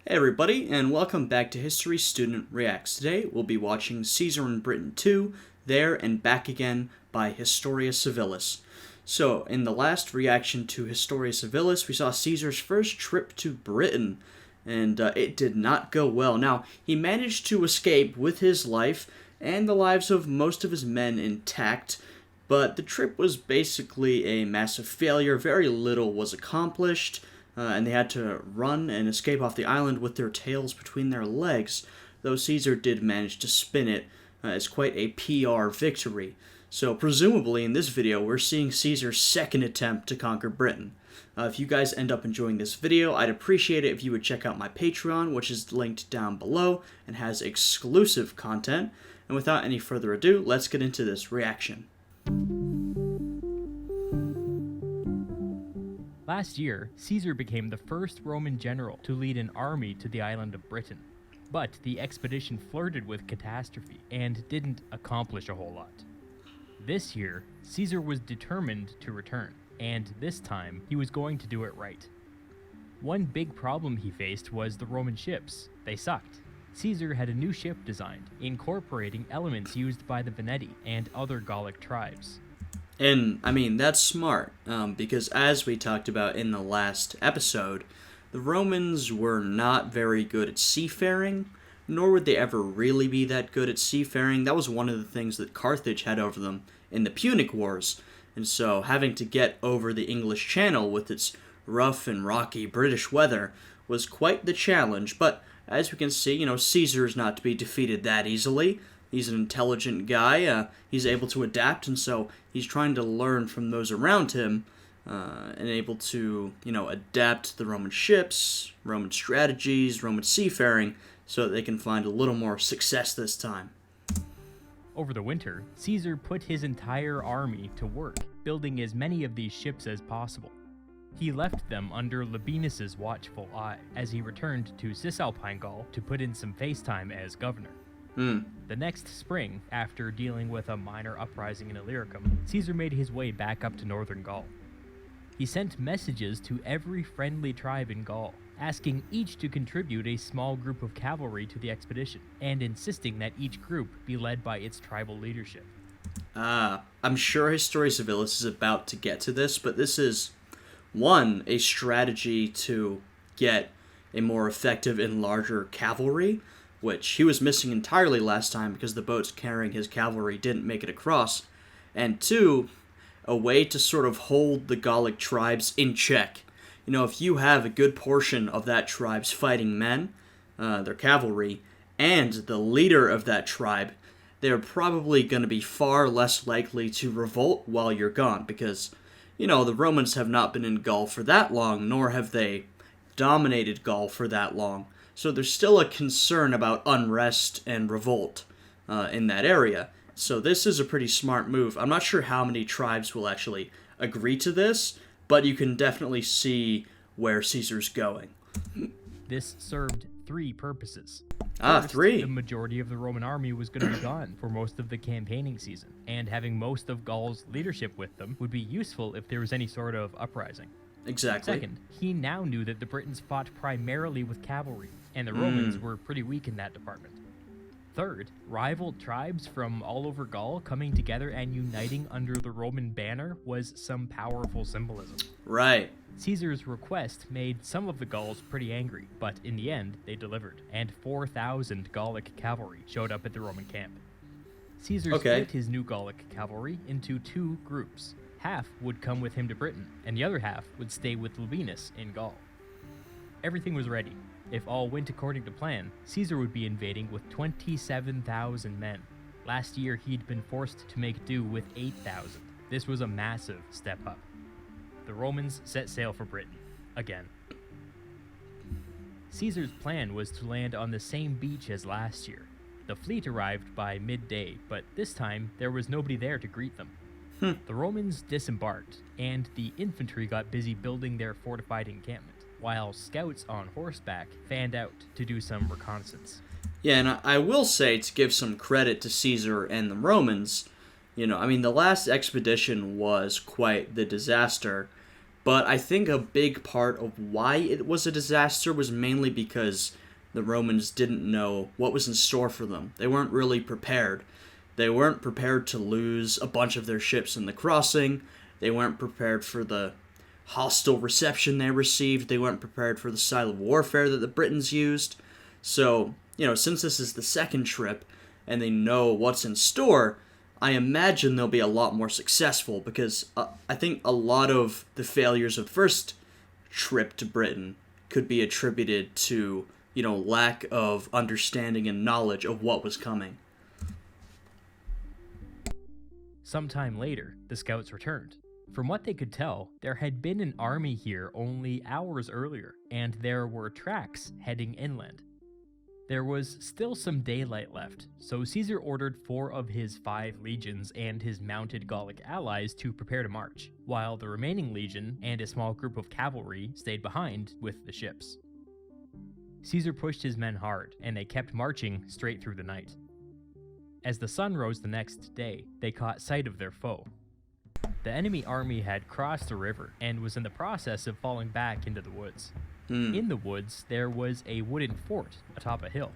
Hey everybody, and welcome back to History Student Reacts. Today we'll be watching Caesar in Britain 2, There and Back Again by Historia Civilis. So, in the last reaction to Historia Civilis, we saw Caesar's first trip to Britain, and it did not go well. Now, he managed to escape with his life and the lives of most of his men intact, but the trip was basically a massive failure. Very little was accomplished. And they had to run and escape off the island with their tails between their legs, though Caesar did manage to spin it as quite a PR victory. So presumably in this video, we're seeing Caesar's second attempt to conquer Britain. If you guys end up enjoying this video, I'd appreciate it if you would check out my Patreon, which is linked down below and has exclusive content. And without any further ado, let's get into this reaction. Last year, Caesar became the first Roman general to lead an army to the island of Britain. But the expedition flirted with catastrophe and didn't accomplish a whole lot. This year, Caesar was determined to return, and this time he was going to do it right. One big problem he faced was the Roman ships. They sucked. Caesar had a new ship designed, incorporating elements used by the Veneti and other Gallic tribes. And, I mean, that's smart, because as we talked about in the last episode, the Romans were not very good at seafaring, nor would they ever really be that good at seafaring. That was one of the things that Carthage had over them in the Punic Wars, and so having to get over the English Channel with its rough and rocky British weather was quite the challenge. But as we can see, Caesar's not to be defeated that easily. He's an intelligent guy, he's able to adapt, and so he's trying to learn from those around him, and able to, adapt the Roman ships, Roman strategies, Roman seafaring, so that they can find a little more success this time. Over the winter, Caesar put his entire army to work, building as many of these ships as possible. He left them under Labienus's watchful eye, as he returned to Cisalpine Gaul to put in some face time as governor. The next spring, after dealing with a minor uprising in Illyricum, Caesar made his way back up to northern Gaul. He sent messages to every friendly tribe in Gaul, asking each to contribute a small group of cavalry to the expedition, and insisting that each group be led by its tribal leadership. I'm sure Historia Civilis is about to get to this, but this is, one, a strategy to get a more effective and larger cavalry, which he was missing entirely last time because the boats carrying his cavalry didn't make it across, and two, a way to sort of hold the Gallic tribes in check. If you have a good portion of that tribe's fighting men, their cavalry, and the leader of that tribe, they're probably going to be far less likely to revolt while you're gone, because, the Romans have not been in Gaul for that long, nor have they dominated Gaul for that long. So there's still a concern about unrest and revolt in that area. So this is a pretty smart move. I'm not sure how many tribes will actually agree to this, but you can definitely see where Caesar's going. This served three purposes. First, three? The majority of the Roman army was going to be gone for most of the campaigning season, and having most of Gaul's leadership with them would be useful if there was any sort of uprising. Exactly. Second, he now knew that the Britons fought primarily with cavalry, and the Romans were pretty weak in that department. Third, rival tribes from all over Gaul coming together and uniting under the Roman banner was some powerful symbolism. Right. Caesar's request made some of the Gauls pretty angry, but in the end, they delivered, and 4,000 Gallic cavalry showed up at the Roman camp. Caesar split his new Gallic cavalry into two groups. Half would come with him to Britain, and the other half would stay with Labienus in Gaul. Everything was ready. If all went according to plan, Caesar would be invading with 27,000 men. Last year, he'd been forced to make do with 8,000. This was a massive step up. The Romans set sail for Britain, again. Caesar's plan was to land on the same beach as last year. The fleet arrived by midday, but this time there was nobody there to greet them. The Romans disembarked, and the infantry got busy building their fortified encampment, while scouts on horseback fanned out to do some reconnaissance. Yeah, and I will say, to give some credit to Caesar and the Romans, the last expedition was quite the disaster, But I think a big part of why it was a disaster was mainly because the Romans didn't know what was in store for them. They weren't really prepared. They weren't prepared to lose a bunch of their ships in the crossing. They weren't prepared for the hostile reception they received. They weren't prepared for the style of warfare that the Britons used. So, since this is the second trip and they know what's in store, I imagine they'll be a lot more successful because I think a lot of the failures of the first trip to Britain could be attributed to, lack of understanding and knowledge of what was coming. Sometime later, the scouts returned. From what they could tell, there had been an army here only hours earlier, and there were tracks heading inland. There was still some daylight left, so Caesar ordered 4 of his 5 legions and his mounted Gallic allies to prepare to march, while the remaining legion and a small group of cavalry stayed behind with the ships. Caesar pushed his men hard, and they kept marching straight through the night. As the sun rose the next day, they caught sight of their foe. The enemy army had crossed the river and was in the process of falling back into the woods. In the woods, there was a wooden fort atop a hill.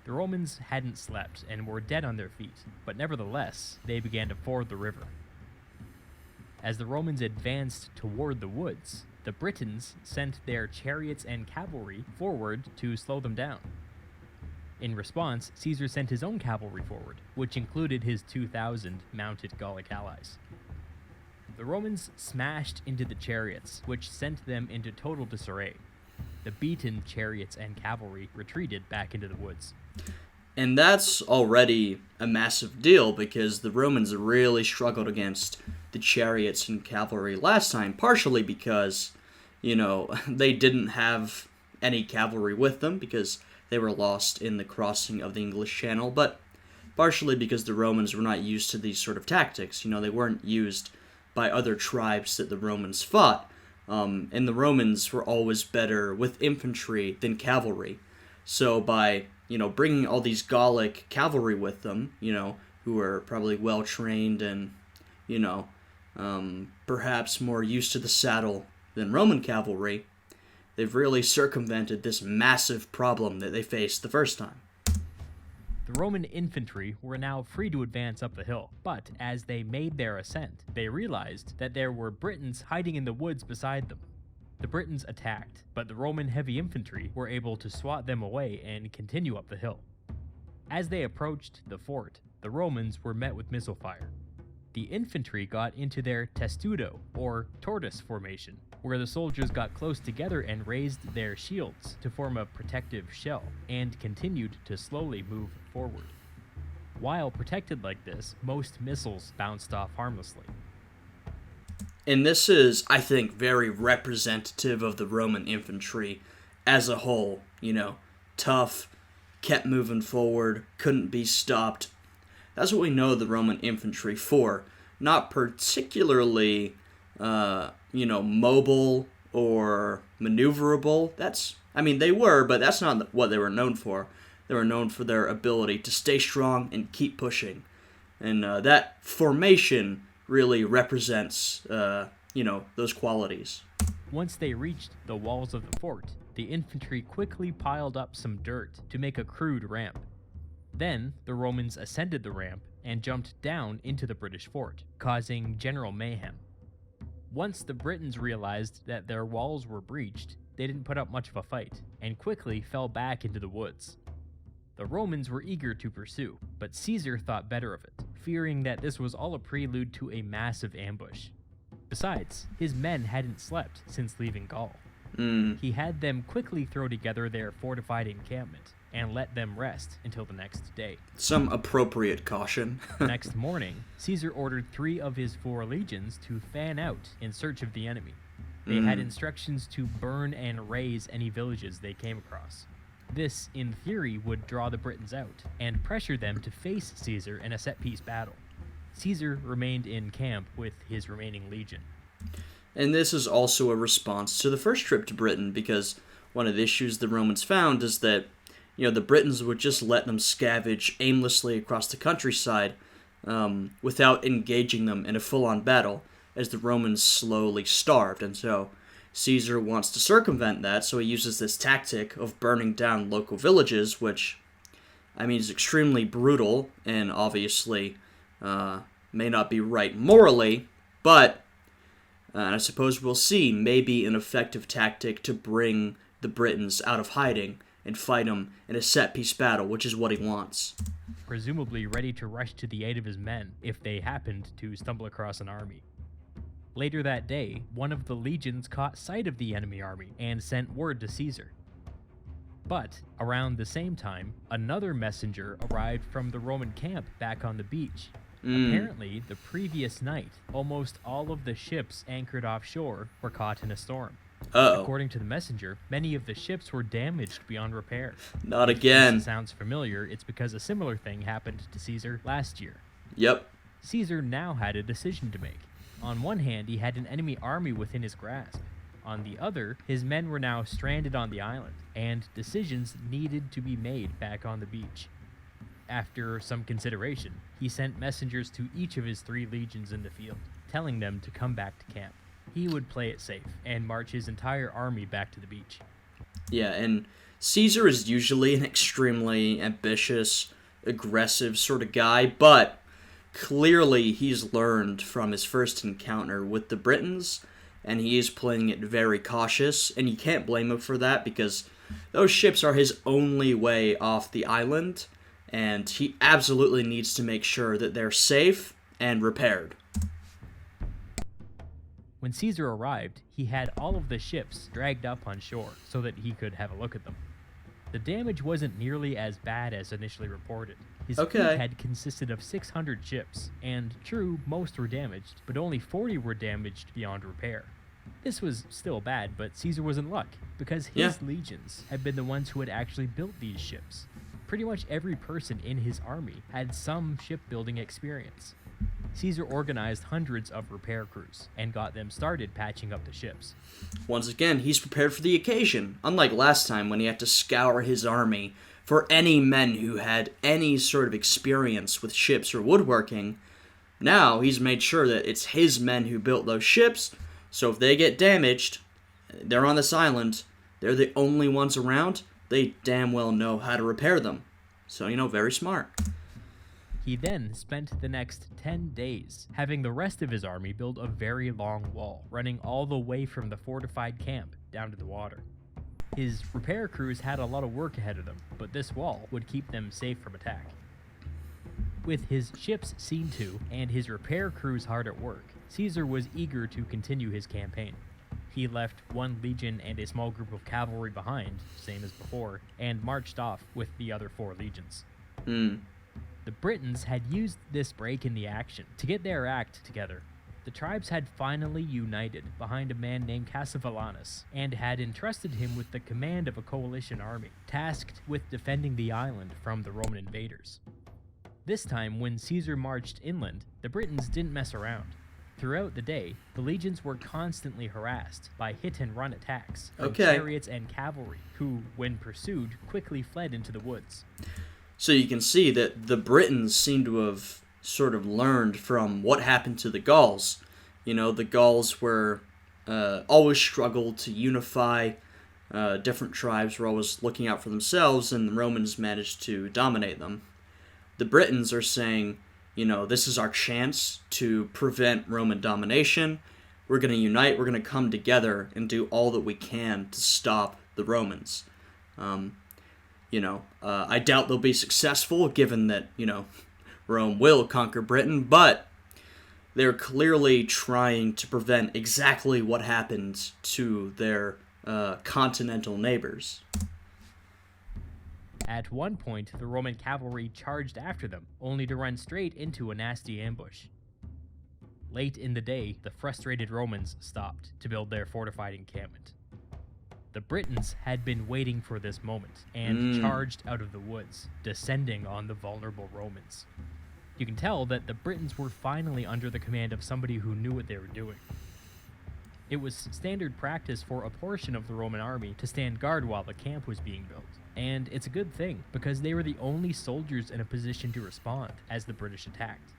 The Romans hadn't slept and were dead on their feet, but nevertheless, they began to ford the river. As the Romans advanced toward the woods, the Britons sent their chariots and cavalry forward to slow them down. In response, Caesar sent his own cavalry forward, which included his 2,000 mounted Gallic allies. The Romans smashed into the chariots, which sent them into total disarray. The beaten chariots and cavalry retreated back into the woods. And that's already a massive deal because the Romans really struggled against the chariots and cavalry last time, partially because, they didn't have any cavalry with them because they were lost in the crossing of the English Channel, but partially because the Romans were not used to these sort of tactics. They weren't used by other tribes that the Romans fought, and the Romans were always better with infantry than cavalry. So by, bringing all these Gallic cavalry with them, who were probably well-trained and, perhaps more used to the saddle than Roman cavalry, they've really circumvented this massive problem that they faced the first time. The Roman infantry were now free to advance up the hill, but as they made their ascent, they realized that there were Britons hiding in the woods beside them. The Britons attacked, but the Roman heavy infantry were able to swat them away and continue up the hill. As they approached the fort, the Romans were met with missile fire. The infantry got into their testudo, or tortoise formation, where the soldiers got close together and raised their shields to form a protective shell, and continued to slowly move forward. While protected like this, most missiles bounced off harmlessly. And this is, I think, very representative of the Roman infantry as a whole. Tough, kept moving forward, couldn't be stopped. That's what we know the Roman infantry for. Not particularly, mobile or maneuverable. They were, but that's not what they were known for. They were known for their ability to stay strong and keep pushing. And that formation really represents, those qualities. Once they reached the walls of the fort, the infantry quickly piled up some dirt to make a crude ramp. Then, the Romans ascended the ramp and jumped down into the British fort, causing general mayhem. Once the Britons realized that their walls were breached, they didn't put up much of a fight, and quickly fell back into the woods. The Romans were eager to pursue, but Caesar thought better of it, fearing that this was all a prelude to a massive ambush. Besides, his men hadn't slept since leaving Gaul. He had them quickly throw together their fortified encampment, and let them rest until the next day. Some appropriate caution. The next morning, Caesar ordered 3 of his 4 legions to fan out in search of the enemy. They had instructions to burn and raze any villages they came across. This, in theory, would draw the Britons out and pressure them to face Caesar in a set-piece battle. Caesar remained in camp with his remaining legion. And this is also a response to the first trip to Britain, because one of the issues the Romans found is that the Britons would just let them scavenge aimlessly across the countryside without engaging them in a full-on battle. as the Romans slowly starved. And so Caesar wants to circumvent that, so he uses this tactic of burning down local villages, which, I mean, is extremely brutal and obviously may not be right morally, but I suppose we'll see, maybe an effective tactic to bring the Britons out of hiding and fight him in a set-piece battle, which is what he wants. Presumably ready to rush to the aid of his men if they happened to stumble across an army. Later that day, one of the legions caught sight of the enemy army and sent word to Caesar. But, around the same time, another messenger arrived from the Roman camp back on the beach. Apparently, the previous night, almost all of the ships anchored offshore were caught in a storm. Uh-oh. According to the messenger, many of the ships were damaged beyond repair. Not If again. this sounds familiar, it's because a similar thing happened to Caesar last year. Yep. Caesar now had a decision to make. On one hand, he had an enemy army within his grasp. On the other, his men were now stranded on the island, and decisions needed to be made back on the beach. After some consideration, he sent messengers to each of his 3 legions in the field, telling them to come back to camp. He would play it safe and march his entire army back to the beach. Yeah, and Caesar is usually an extremely ambitious, aggressive sort of guy, but clearly he's learned from his first encounter with the Britons, and he is playing it very cautious, and you can't blame him for that because those ships are his only way off the island, and he absolutely needs to make sure that they're safe and repaired. When Caesar arrived, he had all of the ships dragged up on shore so that he could have a look at them. The damage wasn't nearly as bad as initially reported. His fleet had consisted of 600 ships, and true, most were damaged, but only 40 were damaged beyond repair. This was still bad, but Caesar was in luck, because his legions had been the ones who had actually built these ships. Pretty much every person in his army had some shipbuilding experience. Caesar organized hundreds of repair crews and got them started patching up the ships. Once again, he's prepared for the occasion, unlike last time when he had to scour his army for any men who had any sort of experience with ships or woodworking. Now he's made sure that it's his men who built those ships, so if they get damaged, they're on this island, they're the only ones around, they damn well know how to repair them. So, very smart. He then spent the next 10 days having the rest of his army build a very long wall, running all the way from the fortified camp down to the water. His repair crews had a lot of work ahead of them, but this wall would keep them safe from attack. With his ships seen to, and his repair crews hard at work, Caesar was eager to continue his campaign. He left 1 legion and a small group of cavalry behind, same as before, and marched off with the other 4 legions. The Britons had used this break in the action to get their act together. The tribes had finally united behind a man named Cassivellaunus, and had entrusted him with the command of a coalition army, tasked with defending the island from the Roman invaders. This time, when Caesar marched inland, the Britons didn't mess around. Throughout the day, the legions were constantly harassed by hit-and-run attacks from chariots and cavalry, who, when pursued, quickly fled into the woods. So you can see that the Britons seem to have sort of learned from what happened to the Gauls. The Gauls were always struggled to unify. Different tribes were always looking out for themselves, and the Romans managed to dominate them. The Britons are saying, this is our chance to prevent Roman domination. We're going to unite, we're going to come together and do all that we can to stop the Romans. I doubt they'll be successful, given that, Rome will conquer Britain, but they're clearly trying to prevent exactly what happened to their continental neighbors. At one point, the Roman cavalry charged after them, only to run straight into a nasty ambush. Late in the day, the frustrated Romans stopped to build their fortified encampment. The Britons had been waiting for this moment, and charged out of the woods, descending on the vulnerable Romans. You can tell that the Britons were finally under the command of somebody who knew what they were doing. It was standard practice for a portion of the Roman army to stand guard while the camp was being built. And it's a good thing, because they were the only soldiers in a position to respond as the British attacked.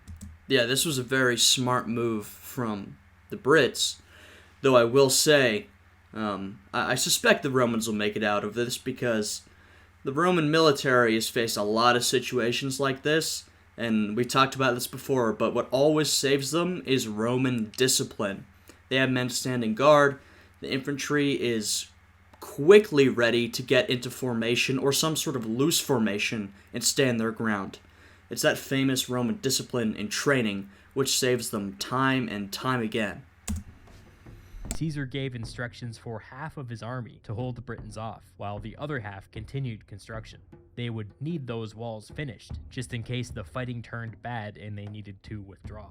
Yeah, this was a very smart move from the Brits. Though I will say, I suspect the Romans will make it out of this because the Roman military has faced a lot of situations like this, and we talked about this before, but what always saves them is Roman discipline. They have men standing guard, the infantry is quickly ready to get into formation or some sort of loose formation and stand their ground. It's that famous Roman discipline and training which saves them time and time again. Caesar gave instructions for half of his army to hold the Britons off, while the other half continued construction. They would need those walls finished, just in case the fighting turned bad and they needed to withdraw.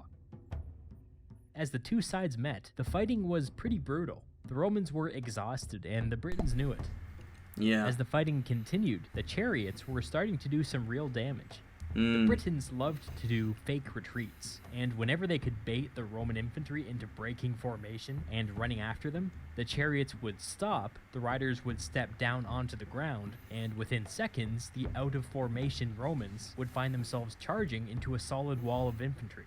As the two sides met, the fighting was pretty brutal. The Romans were exhausted, and the Britons knew it. Yeah. As the fighting continued, the chariots were starting to do some real damage. The Britons loved to do fake retreats, and whenever they could bait the Roman infantry into breaking formation and running after them, the chariots would stop, the riders would step down onto the ground, and within seconds, the out-of-formation Romans would find themselves charging into a solid wall of infantry.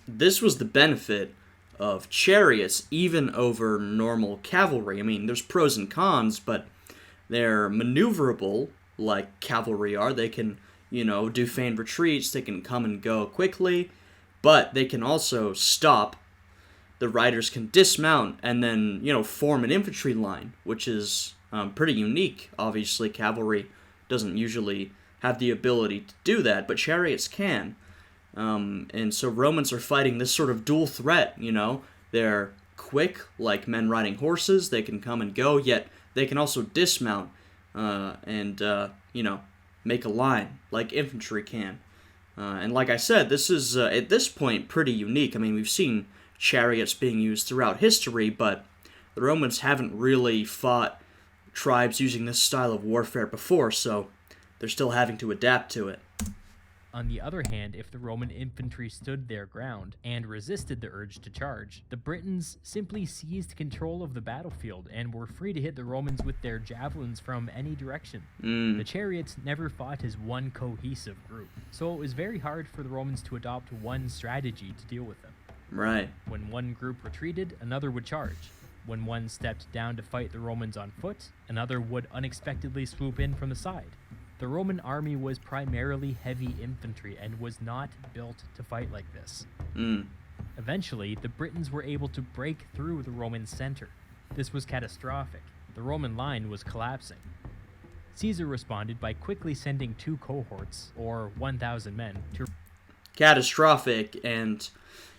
This was the benefit of chariots even over normal cavalry. I mean, there's pros and cons, but they're maneuverable like cavalry are. They can, do feigned retreats, they can come and go quickly, but they can also stop. The riders can dismount and then, form an infantry line, which is pretty unique. Obviously, cavalry doesn't usually have the ability to do that, but chariots can. And so Romans are fighting this sort of dual threat, They're quick, like men riding horses, they can come and go, yet they can also dismount and make a line, like infantry can. And like I said, this is, at this point, pretty unique. I mean, we've seen chariots being used throughout history, but the Romans haven't really fought tribes using this style of warfare before, so they're still having to adapt to it. On the other hand, if the Roman infantry stood their ground and resisted the urge to charge, the Britons simply seized control of the battlefield and were free to hit the Romans with their javelins from any direction. The chariots never fought as one cohesive group, so it was very hard for the Romans to adopt one strategy to deal with them. Right. When one group retreated, another would charge. When one stepped down to fight the Romans on foot, another would unexpectedly swoop in from the side. The Roman army was primarily heavy infantry and was not built to fight like this. Eventually, the Britons were able to break through the Roman center. This was catastrophic. The Roman line was collapsing. Caesar responded by quickly sending 2 cohorts, or 1,000 men, to... Catastrophic and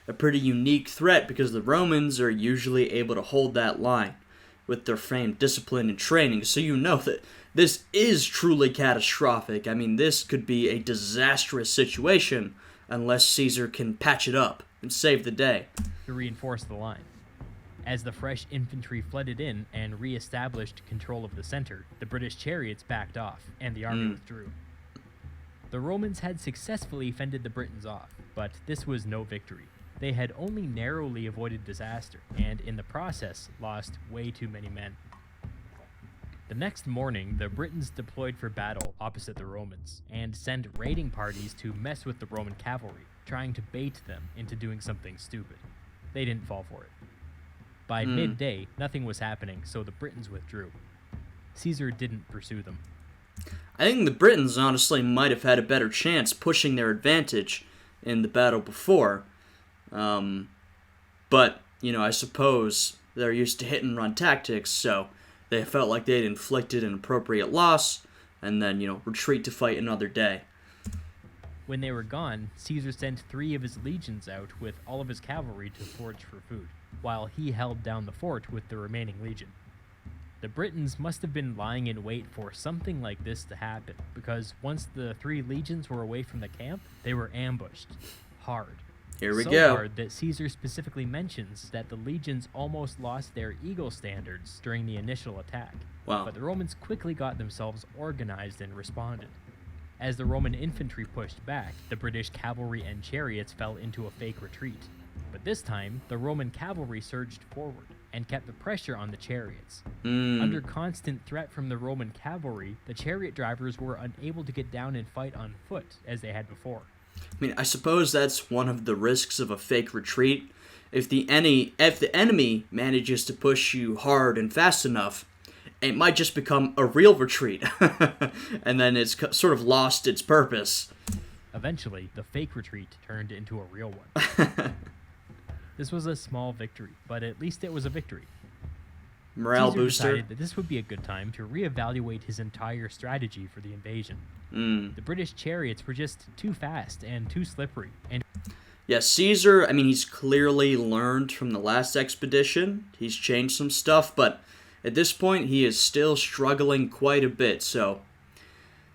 a pretty unique threat because the Romans are usually able to hold that line with their famed discipline and training, so that this is truly catastrophic. I mean, this could be a disastrous situation unless Caesar can patch it up and save the day. To reinforce the line. As the fresh infantry flooded in and re-established control of the center, the British chariots backed off, and the army withdrew. The Romans had successfully fended the Britons off, but this was no victory. They had only narrowly avoided disaster, and in the process, lost way too many men. The next morning, the Britons deployed for battle opposite the Romans, and sent raiding parties to mess with the Roman cavalry, trying to bait them into doing something stupid. They didn't fall for it. By midday, nothing was happening, so the Britons withdrew. Caesar didn't pursue them. I think the Britons honestly might have had a better chance pushing their advantage in the battle before. But, I suppose they're used to hit and run tactics, so they felt like they'd inflicted an appropriate loss, and then, retreat to fight another day. When they were gone, Caesar sent 3 of his legions out with all of his cavalry to forage for food, while he held down the fort with the remaining legion. The Britons must have been lying in wait for something like this to happen, because once the 3 legions were away from the camp, they were ambushed. Hard. Here we so go. Hard that Caesar specifically mentions that the legions almost lost their eagle standards during the initial attack. Wow. But the Romans quickly got themselves organized and responded. As the Roman infantry pushed back, the British cavalry and chariots fell into a fake retreat. But this time, the Roman cavalry surged forward and kept the pressure on the chariots. Under constant threat from the Roman cavalry, the chariot drivers were unable to get down and fight on foot as they had before. I mean, I suppose that's one of the risks of a fake retreat, if the enemy manages to push you hard and fast enough, it might just become a real retreat, and then it's sort of lost its purpose. Eventually, the fake retreat turned into a real one. This was a small victory, but at least it was a victory. Morale Caesar booster. decided that this would be a good time to reevaluate his entire strategy for the invasion. The British chariots were just too fast and too slippery, and Yeah, Caesar, I mean, he's clearly learned from the last expedition. He's changed some stuff, but at this point, he is still struggling quite a bit, so,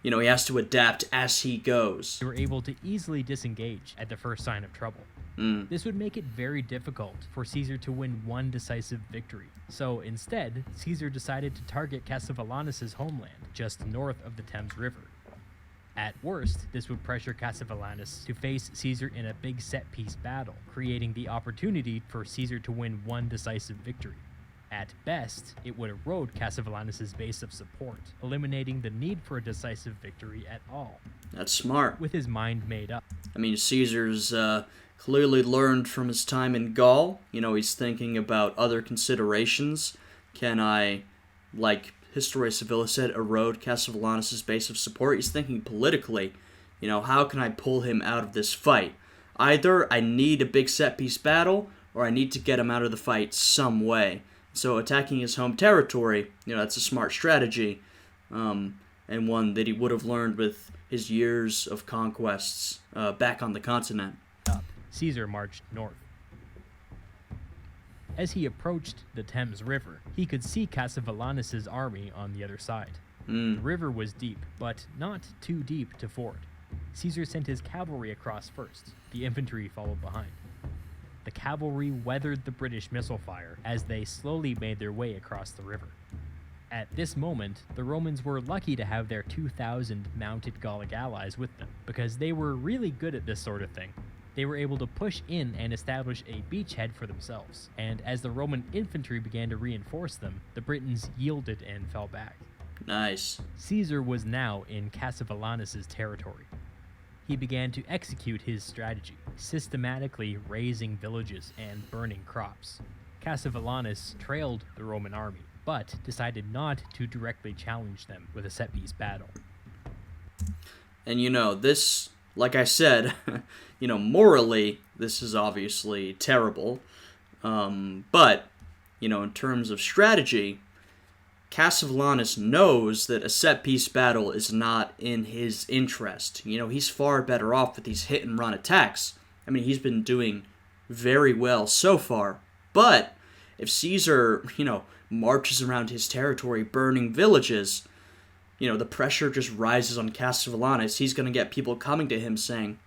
he has to adapt as he goes. they were able to easily disengage at the first sign of trouble. This would make it very difficult for Caesar to win one decisive victory. So instead, Caesar decided to target Cassivellaunus' homeland, just north of the Thames River. At worst, this would pressure Cassivellaunus to face Caesar in a big set-piece battle, creating the opportunity for Caesar to win one decisive victory. At best, it would erode Cassivellaunus' base of support, eliminating the need for a decisive victory at all. That's smart. With his mind made up, I mean, Caesar's clearly learned from his time in Gaul. He's thinking about other considerations. Can I, like Historia Civilis said, erode Cassivellaunus' base of support? He's thinking politically, how can I pull him out of this fight? Either I need a big set-piece battle, or I need to get him out of the fight some way. So attacking his home territory, that's a smart strategy, and one that he would have learned with his years of conquests back on the continent. Caesar marched north. As he approached the Thames River, he could see Cassivellaunus' army on the other side. The river was deep, but not too deep to ford. Caesar sent his cavalry across first. The infantry followed behind. The cavalry weathered the British missile fire as they slowly made their way across the river. At this moment, the Romans were lucky to have their 2,000 mounted Gallic allies with them, because they were really good at this sort of thing. They were able to push in and establish a beachhead for themselves, and as the Roman infantry began to reinforce them, the Britons yielded and fell back. Nice. Caesar was now in Cassivellaunus' territory. He began to execute his strategy, systematically razing villages and burning crops. Cassivellaunus trailed the Roman army, but decided not to directly challenge them with a set-piece battle. And this, like I said, morally, this is obviously terrible. But, in terms of strategy, Cassivellaunus knows that a set-piece battle is not in his interest. He's far better off with these hit-and-run attacks. I mean, he's been doing very well so far. But if Caesar, marches around his territory burning villages, the pressure just rises on Cassivellaunus. He's going to get people coming to him saying,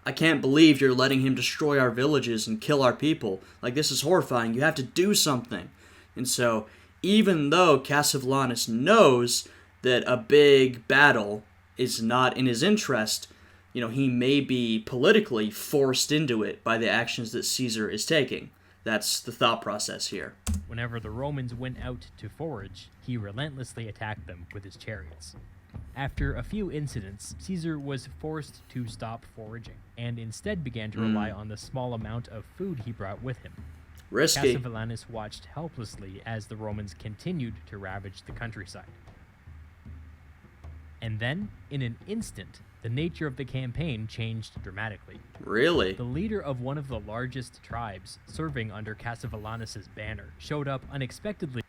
I can't believe you're letting him destroy our villages and kill our people. Like, this is horrifying. You have to do something. And so, even though Cassivellaunus knows that a big battle is not in his interest, he may be politically forced into it by the actions that Caesar is taking. That's the thought process here. Whenever the Romans went out to forage, he relentlessly attacked them with his chariots. After a few incidents, Caesar was forced to stop foraging, and instead began to rely on the small amount of food he brought with him. Risky. Cassivellaunus watched helplessly as the Romans continued to ravage the countryside. And then, in an instant, the nature of the campaign changed dramatically. Really? The leader of one of the largest tribes serving under Cassivellaunus' banner showed up unexpectedly.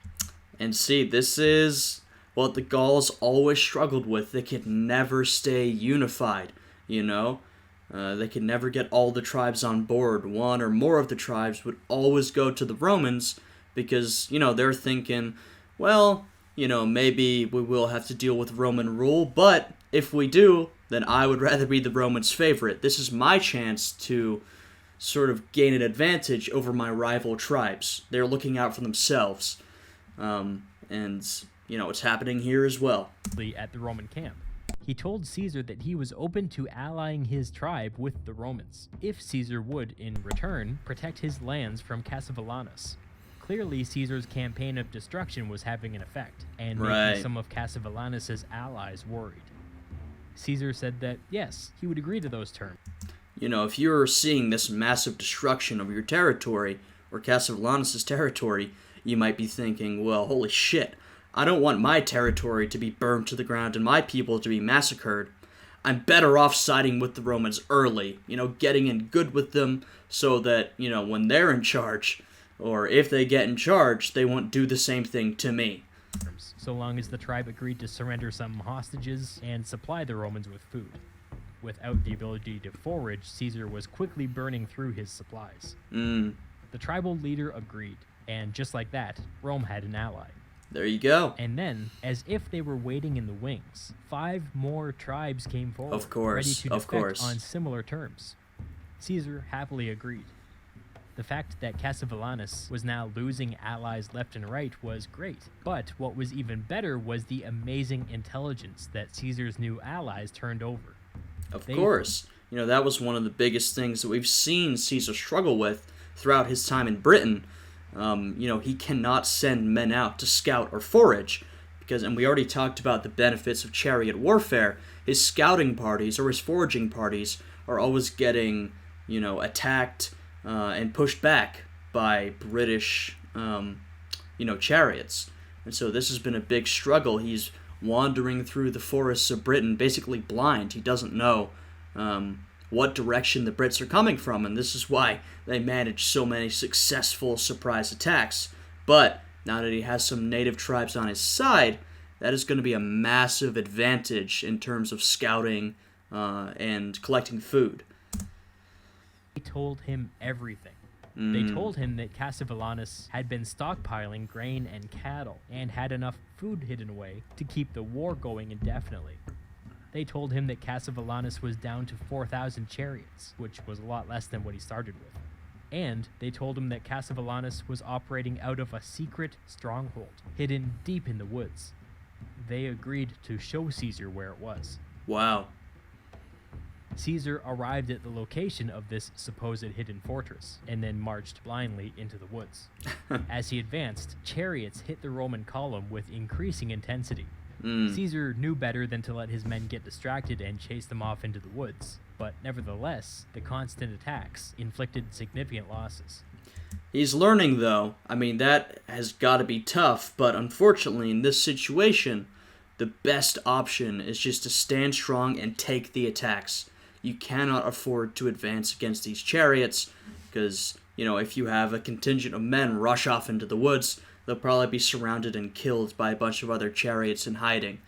And see, this is what the Gauls always struggled with. They could never stay unified, They could never get all the tribes on board. One or more of the tribes would always go to the Romans because, they're thinking, well, maybe we will have to deal with Roman rule, but if we do, then I would rather be the Romans' favorite. This is my chance to sort of gain an advantage over my rival tribes. They're looking out for themselves. And, it's happening here as well. At the Roman camp. He told Caesar that he was open to allying his tribe with the Romans, if Caesar would, in return, protect his lands from Cassivellaunus. Clearly, Caesar's campaign of destruction was having an effect, and making some of Cassivellaunus' allies worried. Caesar said that, yes, he would agree to those terms. if you're seeing this massive destruction of your territory, or Cassivellaunus' territory, you might be thinking, well, holy shit, I don't want my territory to be burned to the ground and my people to be massacred. I'm better off siding with the Romans early, getting in good with them so that, when they're in charge, or if they get in charge, they won't do the same thing to me. So long as the tribe agreed to surrender some hostages and supply the Romans with food. Without the ability to forage, Caesar was quickly burning through his supplies. The tribal leader agreed, and just like that, Rome had an ally. There you go. And then, as if they were waiting in the wings, 5 more tribes came forward, of course, ready to defect on similar terms. Caesar happily agreed. The fact that Cassivellaunus was now losing allies left and right was great, but what was even better was the amazing intelligence that Caesar's new allies turned over. Of course. That was one of the biggest things that we've seen Caesar struggle with throughout his time in Britain. He cannot send men out to scout or forage, and we already talked about the benefits of chariot warfare. His scouting parties or his foraging parties are always getting, attacked and pushed back by British, chariots. And so this has been a big struggle. He's wandering through the forests of Britain, basically blind. He doesn't know what direction the Brits are coming from, and this is why they manage so many successful surprise attacks. But now that he has some native tribes on his side, that is going to be a massive advantage in terms of scouting and collecting food. They told him everything. They told him that Cassivellaunus had been stockpiling grain and cattle and had enough food hidden away to keep the war going indefinitely. They told him that Cassivellaunus was down to 4,000 chariots, which was a lot less than what he started with. And they told him that Cassivellaunus was operating out of a secret stronghold, hidden deep in the woods. They agreed to show Caesar where it was. Wow. Caesar arrived at the location of this supposed hidden fortress, and then marched blindly into the woods. As he advanced, chariots hit the Roman column with increasing intensity. Caesar knew better than to let his men get distracted and chase them off into the woods, but nevertheless, the constant attacks inflicted significant losses. He's learning, though. That has got to be tough, but unfortunately, in this situation, the best option is just to stand strong and take the attacks. You cannot afford to advance against these chariots, because, if you have a contingent of men rush off into the woods, they'll probably be surrounded and killed by a bunch of other chariots in hiding.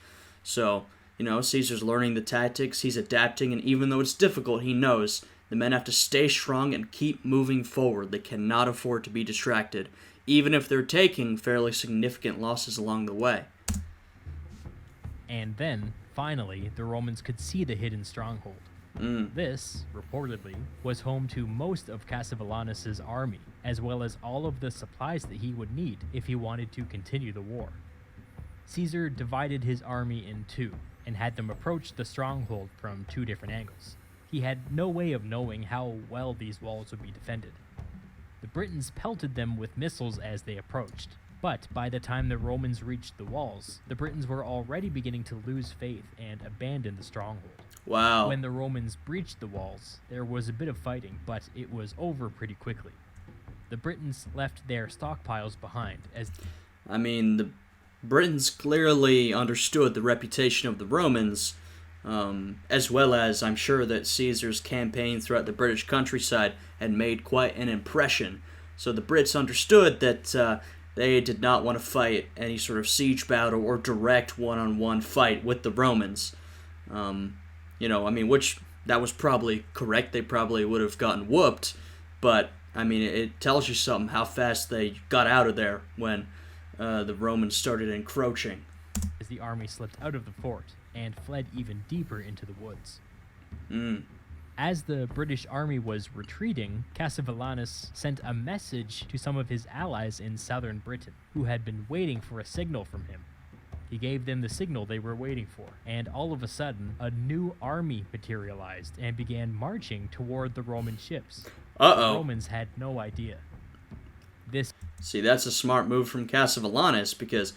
So, Caesar's learning the tactics, he's adapting, and even though it's difficult, he knows the men have to stay strong and keep moving forward. They cannot afford to be distracted, even if they're taking fairly significant losses along the way. And then, finally, the Romans could see the hidden stronghold. This, reportedly, was home to most of Cassivellaunus' army, as well as all of the supplies that he would need if he wanted to continue the war. Caesar divided his army in 2, and had them approach the stronghold from 2 different angles. He had no way of knowing how well these walls would be defended. The Britons pelted them with missiles as they approached, but by the time the Romans reached the walls, the Britons were already beginning to lose faith and abandon the stronghold. Wow. When the Romans breached the walls, there was a bit of fighting, but it was over pretty quickly. The Britons left their stockpiles behind as... the Britons clearly understood the reputation of the Romans, as well as I'm sure that Caesar's campaign throughout the British countryside had made quite an impression. So the Brits understood that they did not want to fight any sort of siege battle or direct one-on-one fight with the Romans. Which that was probably correct. They probably would have gotten whooped, but it tells you something how fast they got out of there when the Romans started encroaching. As the army slipped out of the fort and fled even deeper into the woods. As the British army was retreating, Cassivellaunus sent a message to some of his allies in southern Britain, who had been waiting for a signal from him. He gave them the signal they were waiting for, and all of a sudden, a new army materialized and began marching toward the Roman ships. Uh-oh. The Romans had no idea. See, that's a smart move from Cassivellaunus, because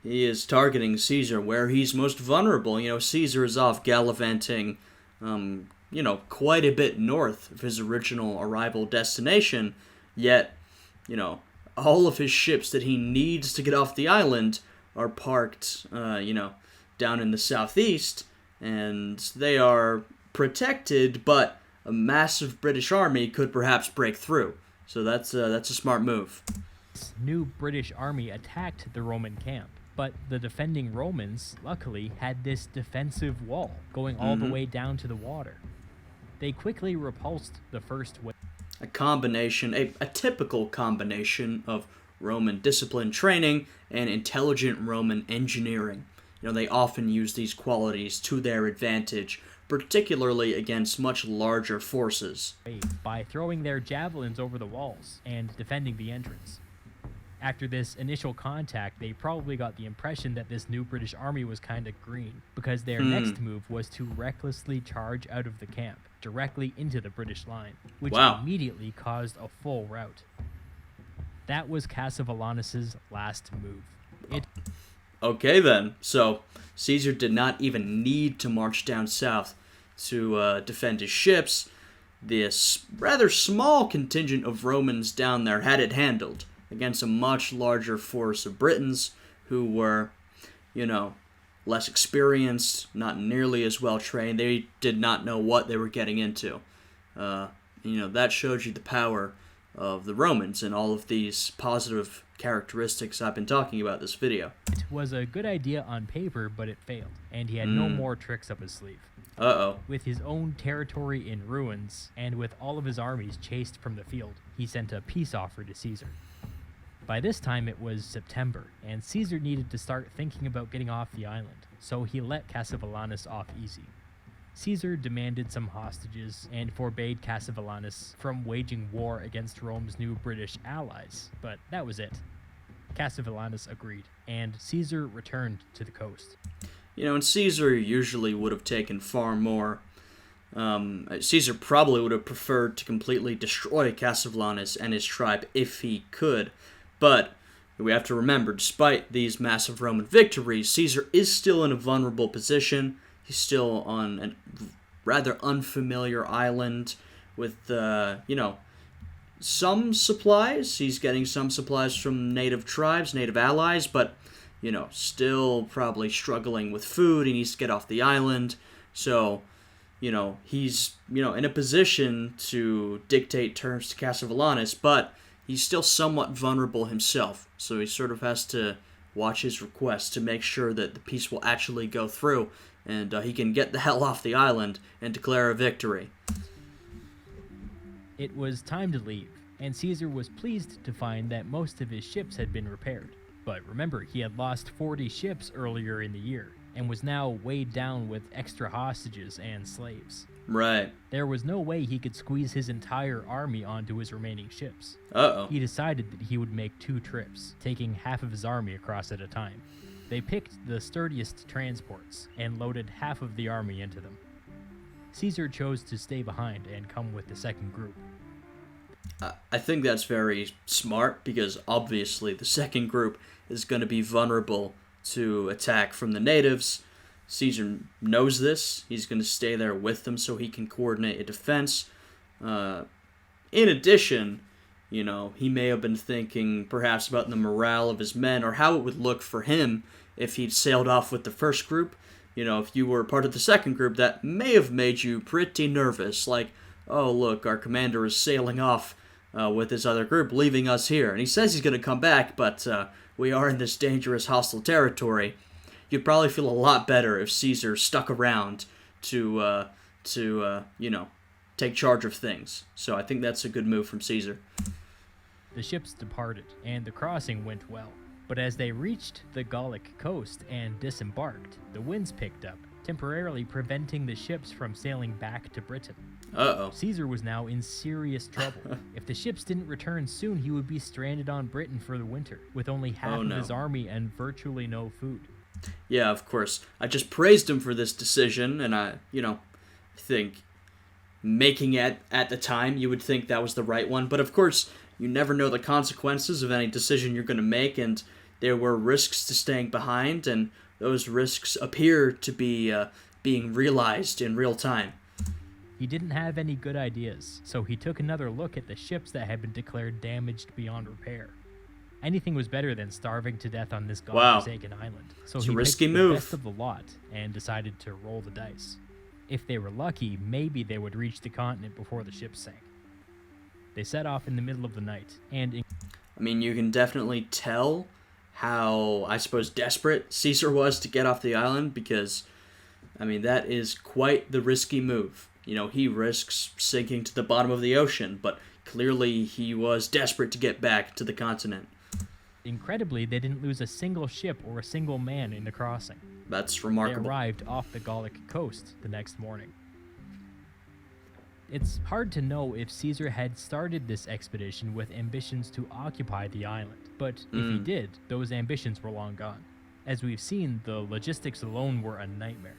he is targeting Caesar where he's most vulnerable. Caesar is off gallivanting, quite a bit north of his original arrival destination, yet, all of his ships that he needs to get off the island are parked, down in the southeast, and they are protected, but a massive British army could perhaps break through. So that's a smart move. This new British army attacked the Roman camp, but the defending Romans, luckily, had this defensive wall going all the way down to the water. They quickly repulsed the first wave. A typical combination of Roman discipline training and intelligent Roman engineering. They often use these qualities to their advantage, particularly against much larger forces. By throwing their javelins over the walls and defending the entrance. After this initial contact, they probably got the impression that this new British army was kind of green, because their next move was to recklessly charge out of the camp, directly into the British line, which immediately caused a full rout. That was Cassivelaunus's last move. Okay then, so Caesar did not even need to march down south to defend his ships. This rather small contingent of Romans down there had it handled against a much larger force of Britons who were, less experienced, not nearly as well trained. They did not know what they were getting into. That shows you the power of the Romans and all of these positive characteristics I've been talking about this video. It was a good idea on paper, but it failed, and he had no more tricks up his sleeve. Uh-oh. With his own territory in ruins, and with all of his armies chased from the field, he sent a peace offer to Caesar. By this time it was September, and Caesar needed to start thinking about getting off the island, so he let Cassivelaunus off easy. Caesar demanded some hostages and forbade Cassivelaunus from waging war against Rome's new British allies, but that was it. Cassivelaunus agreed, and Caesar returned to the coast. And Caesar usually would have taken far more. Caesar probably would have preferred to completely destroy Cassivelaunus and his tribe if he could, but we have to remember, despite these massive Roman victories, Caesar is still in a vulnerable position. He's still on a rather unfamiliar island with, some supplies. He's getting some supplies from native tribes, native allies, but, still probably struggling with food. He needs to get off the island. So, he's, in a position to dictate terms to Cassivelaunus, but he's still somewhat vulnerable himself. So he sort of has to watch his requests to make sure that the peace will actually go through and he can get the hell off the island and declare a victory. It was time to leave, and Caesar was pleased to find that most of his ships had been repaired. But remember, he had lost 40 ships earlier in the year, and was now weighed down with extra hostages and slaves. Right. There was no way he could squeeze his entire army onto his remaining ships. Uh-oh. He decided that he would make 2 trips, taking half of his army across at a time. They picked the sturdiest transports and loaded half of the army into them. Caesar chose to stay behind and come with the second group. I think that's very smart, because obviously the second group is going to be vulnerable to attack from the natives. Caesar knows this. He's going to stay there with them so he can coordinate a defense. In addition, he may have been thinking perhaps about the morale of his men, or how it would look for him if he'd sailed off with the first group. If you were part of the second group, that may have made you pretty nervous. Like, oh, look, our commander is sailing off with his other group, leaving us here. And he says he's going to come back, but we are in this dangerous hostile territory. You'd probably feel a lot better if Caesar stuck around to take charge of things. So I think that's a good move from Caesar. The ships departed, and the crossing went well. But as they reached the Gallic coast and disembarked, the winds picked up, temporarily preventing the ships from sailing back to Britain. Uh-oh. Caesar was now in serious trouble. If the ships didn't return soon, he would be stranded on Britain for the winter, with only half of his army and virtually no food. Yeah, of course. I just praised him for this decision, and I think making it at the time, you would think that was the right one. But of course, you never know the consequences of any decision you're going to make, and there were risks to staying behind, and those risks appear to be being realized in real time. He didn't have any good ideas, so he took another look at the ships that had been declared damaged beyond repair. Anything was better than starving to death on this godforsaken island, so It's he a picked risky the move. best of the lot and decided to roll the dice. If they were lucky, maybe they would reach the continent before the ship sank. They set off in the middle of the night, and I mean, you can definitely tell how, I suppose, desperate Caesar was to get off the island because, I mean, that is quite the risky move. You know, he risks sinking to the bottom of the ocean, but clearly he was desperate to get back to the continent. incredibly, they didn't lose a single ship or a single man in the crossing. That's They remarkable. arrived off the Gallic coast the next morning. It's hard to know if Caesar had started this expedition with ambitions to occupy the island, but if he did, those ambitions were long gone. As we've seen, the logistics alone were a nightmare.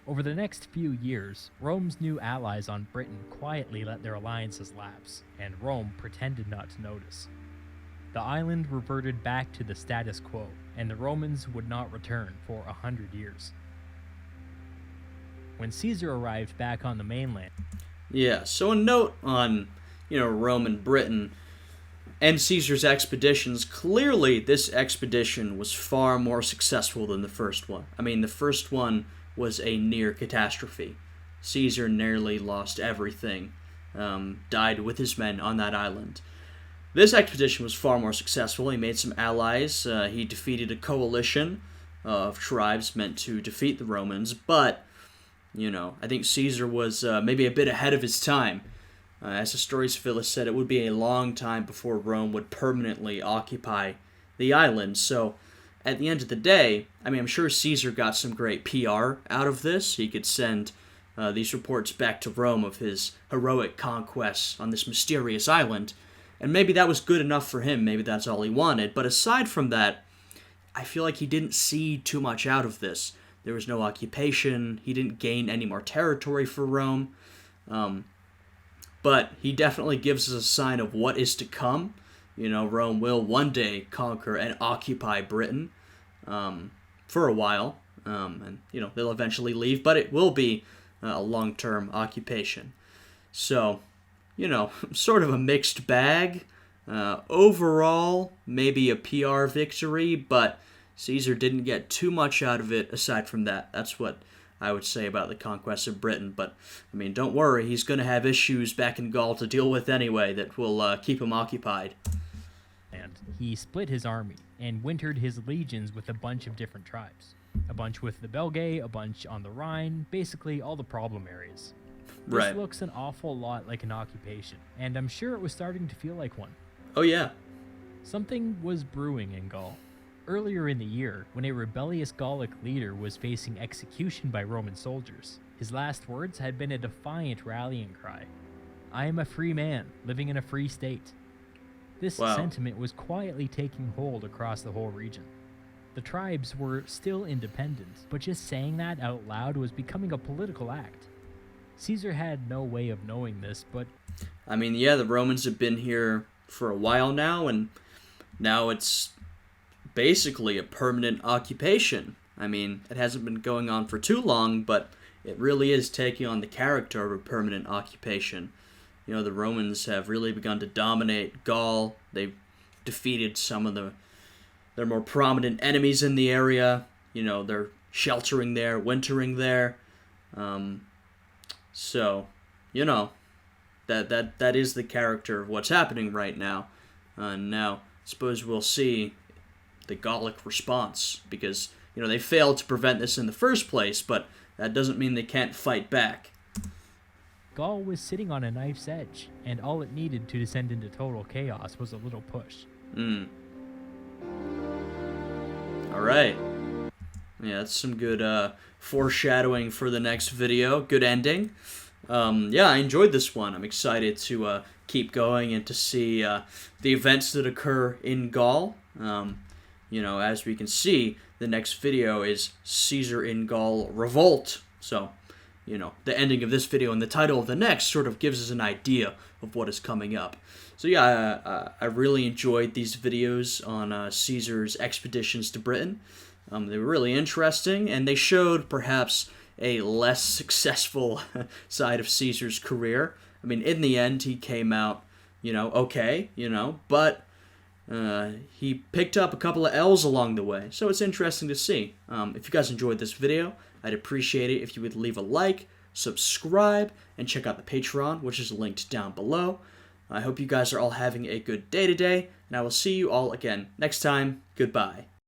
Over the next few years, Rome's new allies on Britain quietly let their alliances lapse, and Rome pretended not to notice. The island reverted back to the status quo, and the Romans would not return for 100 years. When Caesar arrived back on the mainland, Yeah, so a note on, Rome and Britain and Caesar's expeditions. Clearly, this expedition was far more successful than the first one. I mean, the first one was a near catastrophe. Caesar nearly lost everything, died with his men on that island. This expedition was far more successful. He made some allies. He defeated a coalition of tribes meant to defeat the Romans, but I think Caesar was maybe a bit ahead of his time. As Historia Civilis said, it would be a long time before Rome would permanently occupy the island. So, at the end of the day, I mean, I'm sure Caesar got some great PR out of this. He could send these reports back to Rome of his heroic conquests on this mysterious island. And maybe that was good enough for him. Maybe that's all he wanted. But aside from that, I feel like he didn't see too much out of this. There was no occupation. He didn't gain any more territory for Rome. But he definitely gives us a sign of what is to come. Rome will one day conquer and occupy Britain for a while. And they'll eventually leave, but it will be a long-term occupation. So, sort of a mixed bag. Overall, maybe a PR victory, but Caesar didn't get too much out of it aside from that. That's what I would say about the conquest of Britain. But, I mean, don't worry, he's going to have issues back in Gaul to deal with anyway that will keep him occupied. and he split his army and wintered his legions with a bunch of different tribes. A bunch with the Belgae, a bunch on the Rhine, basically all the problem areas. This Right. looks an awful lot like an occupation, and I'm sure it was starting to feel like one. Oh, yeah. Something was brewing in Gaul. Earlier in the year, when a rebellious Gallic leader was facing execution by Roman soldiers, his last words had been a defiant rallying cry. "I am a free man, living in a free state." This Wow. sentiment was quietly taking hold across the whole region. The tribes were still independent, but just saying that out loud was becoming a political act. Caesar had no way of knowing this, but I mean, yeah, the Romans have been here for a while now, and now it's basically a permanent occupation. I mean, it hasn't been going on for too long, but it really is taking on the character of a permanent occupation. The Romans have really begun to dominate Gaul. They've defeated some of their more prominent enemies in the area. They're sheltering there, wintering there. So, that is the character of what's happening right now. Now, I suppose we'll see the Gallic response, because, they failed to prevent this in the first place, but that doesn't mean they can't fight back. Gaul was sitting on a knife's edge, and all it needed to descend into total chaos was a little push. Alright. Yeah, that's some good foreshadowing for the next video. Good ending. Yeah, I enjoyed this one. I'm excited to keep going and to see the events that occur in Gaul. As we can see, the next video is Caesar in Gaul Revolt. So, the ending of this video and the title of the next sort of gives us an idea of what is coming up. So yeah, I really enjoyed these videos on Caesar's expeditions to Britain. They were really interesting, and they showed perhaps a less successful side of Caesar's career. I mean, in the end, he came out, okay, but he picked up a couple of L's along the way, so it's interesting to see. If you guys enjoyed this video, I'd appreciate it if you would leave a like, subscribe, and check out the Patreon, which is linked down below. I hope you guys are all having a good day today, and I will see you all again next time. Goodbye.